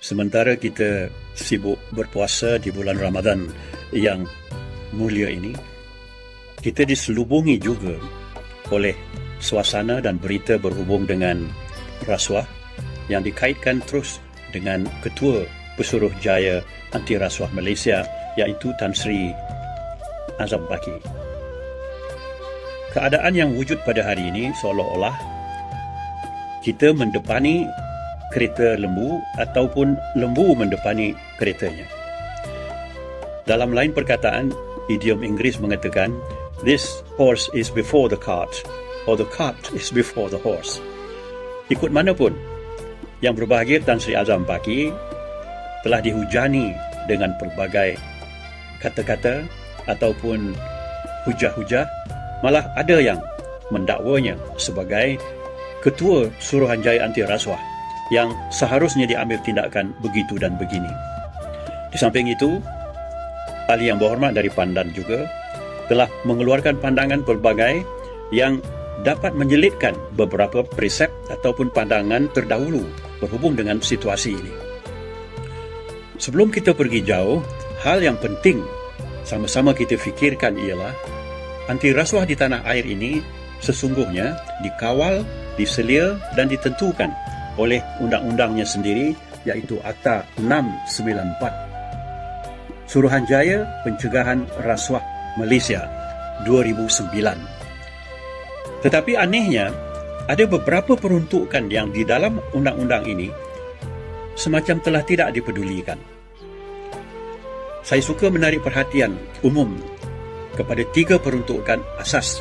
Sementara kita sibuk berpuasa di bulan Ramadan yang mulia ini, kita diselubungi juga oleh suasana dan berita berhubung dengan rasuah yang dikaitkan terus dengan Ketua Pesuruhjaya Anti Rasuah Malaysia, iaitu Tan Sri Azam Baki. Keadaan yang wujud pada hari ini seolah-olah kita mendepani kereta lembu ataupun lembu mendepani keretanya. Dalam lain perkataan, idiom Inggeris mengatakan, "This horse is before the cart," or "the cart is before the horse." Ikut manapun, yang berbahagia Tan Sri Azam Baki telah dihujani dengan pelbagai kata-kata ataupun hujah-hujah, malah ada yang mendakwanya sebagai Ketua Suruhanjaya Anti Rasuah yang seharusnya diambil tindakan begitu dan begini. Di samping itu, ahli yang berhormat dari Pandan juga telah mengeluarkan pandangan pelbagai yang dapat menyelitkan beberapa presep ataupun pandangan terdahulu berhubung dengan situasi ini. Sebelum kita pergi jauh, hal yang penting sama-sama kita fikirkan ialah anti rasuah di tanah air ini sesungguhnya dikawal, diselia dan ditentukan oleh undang-undangnya sendiri, iaitu Akta 694, Suruhanjaya Pencegahan Rasuah Malaysia 2009. Tetapi anehnya, ada beberapa peruntukan yang di dalam undang-undang ini semacam telah tidak dipedulikan. Saya suka menarik perhatian umum kepada 3 peruntukan asas.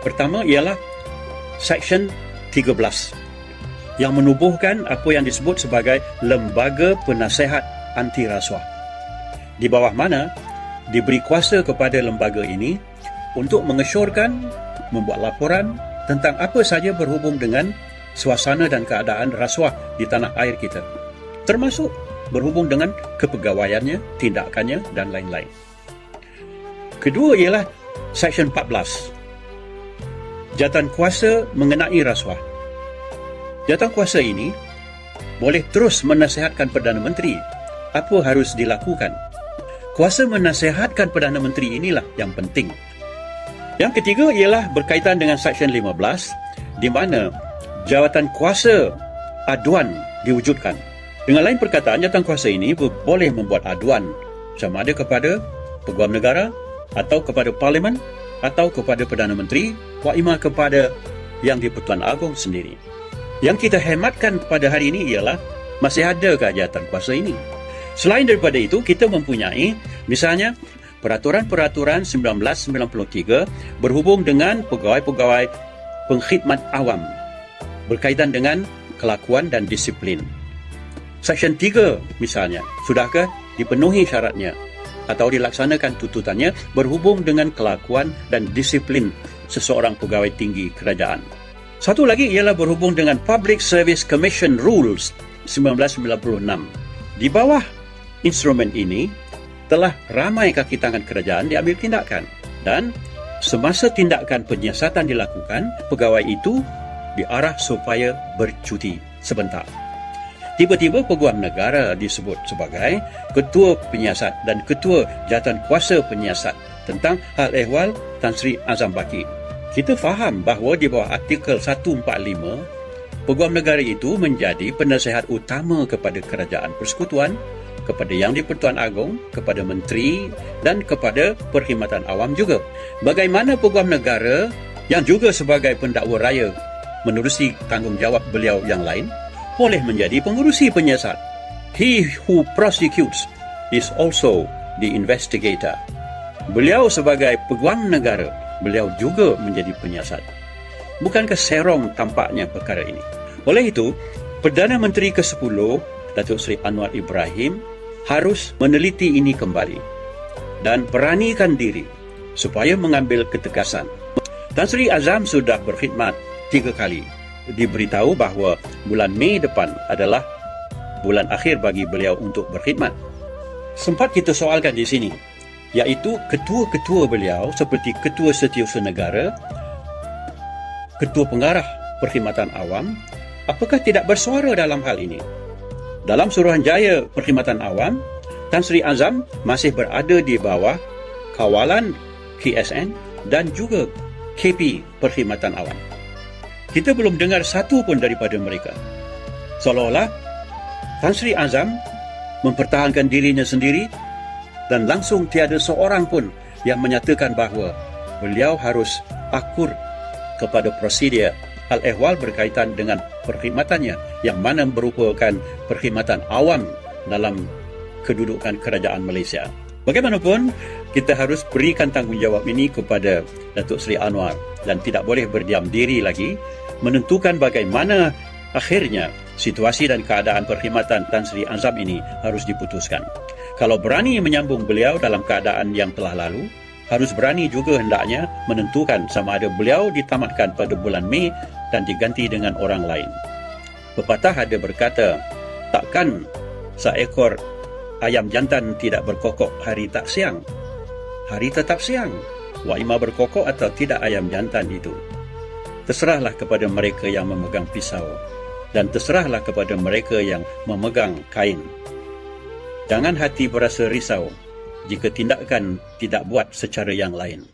Pertama ialah Seksyen 13 yang menubuhkan apa yang disebut sebagai Lembaga Penasihat Anti Rasuah, di bawah mana diberi kuasa kepada lembaga ini untuk mengesyorkan, membuat laporan tentang apa saja berhubung dengan suasana dan keadaan rasuah di tanah air kita, termasuk berhubung dengan kepegawaiannya, tindakannya dan lain-lain. Kedua ialah Seksyen 14, Jawatan Kuasa mengenai rasuah. Jawatan kuasa ini boleh terus menasihatkan Perdana Menteri apa harus dilakukan. Kuasa menasihatkan Perdana Menteri inilah yang penting. Yang ketiga ialah berkaitan dengan Seksyen 15, di mana jawatan kuasa aduan diwujudkan. Dengan lain perkataan, jawatan kuasa ini boleh membuat aduan sama ada kepada Peguam Negara atau kepada Parlimen atau kepada Perdana Menteri, waima kepada Yang di-Pertuan Agong sendiri. Yang kita hematkan pada hari ini ialah masih adakah jawatan kuasa ini. Selain daripada itu, kita mempunyai misalnya Peraturan-Peraturan 1993 berhubung dengan pegawai-pegawai pengkhidmat awam berkaitan dengan kelakuan dan disiplin. Seksyen 3 misalnya, sudahkah dipenuhi syaratnya atau dilaksanakan tuntutannya berhubung dengan kelakuan dan disiplin seseorang pegawai tinggi kerajaan. Satu lagi ialah berhubung dengan Public Service Commission Rules 1996. Di bawah instrumen ini telah ramai kaki tangan kerajaan diambil tindakan, dan semasa tindakan penyiasatan dilakukan, pegawai itu diarah supaya bercuti sebentar. Tiba-tiba Peguam Negara disebut sebagai Ketua Penyiasat dan Ketua Jawatan Kuasa Penyiasat tentang hal ehwal Tan Sri Azam Baki. Kita faham bahawa di bawah Artikel 145, Peguam Negara itu menjadi penasihat utama kepada Kerajaan Persekutuan, kepada Yang di-Pertuan Agong, kepada Menteri dan kepada Perkhidmatan Awam juga. Bagaimana Peguam Negara yang juga sebagai pendakwa raya menerusi tanggungjawab beliau yang lain boleh menjadi pengurusi penyiasat. He who prosecutes is also the investigator. Beliau sebagai Peguam Negara, beliau juga menjadi penyiasat. Bukankah serong tampaknya perkara ini? Oleh itu, Perdana Menteri ke-10, Datuk Seri Anwar Ibrahim, harus meneliti ini kembali dan beranikan diri supaya mengambil ketegasan. Tan Sri Azam sudah berkhidmat 3 kali. Diberitahu bahawa bulan Mei depan adalah bulan akhir bagi beliau untuk berkhidmat. Sempat kita soalkan di sini, iaitu ketua-ketua beliau seperti Ketua Setiausaha Negara, Ketua Pengarah Perkhidmatan Awam, apakah tidak bersuara dalam hal ini? Dalam Suruhanjaya Perkhidmatan Awam, Tan Sri Azam masih berada di bawah kawalan KSN dan juga KP Perkhidmatan Awam. Kita belum dengar satu pun daripada mereka. Seolah-olah Tan Sri Azam mempertahankan dirinya sendiri dan langsung tiada seorang pun yang menyatakan bahawa beliau harus akur kepada prosedur hal-ehwal berkaitan dengan perkhidmatannya yang mana merupakan perkhidmatan awam dalam kedudukan kerajaan Malaysia. Bagaimanapun, kita harus berikan tanggungjawab ini kepada Datuk Seri Anwar dan tidak boleh berdiam diri lagi menentukan bagaimana akhirnya situasi dan keadaan perkhidmatan Tan Sri Azam ini harus diputuskan. Kalau berani menyambung beliau dalam keadaan yang telah lalu, harus berani juga hendaknya menentukan sama ada beliau ditamatkan pada bulan Mei dan diganti dengan orang lain. Pepatah ada berkata, takkan seekor ayam jantan tidak berkokok hari tak siang. Hari tetap siang. Wa ima berkokok atau tidak ayam jantan itu. Terserahlah kepada mereka yang memegang pisau dan terserahlah kepada mereka yang memegang kain. Jangan hati berasa risau jika tindakan tidak buat secara yang lain.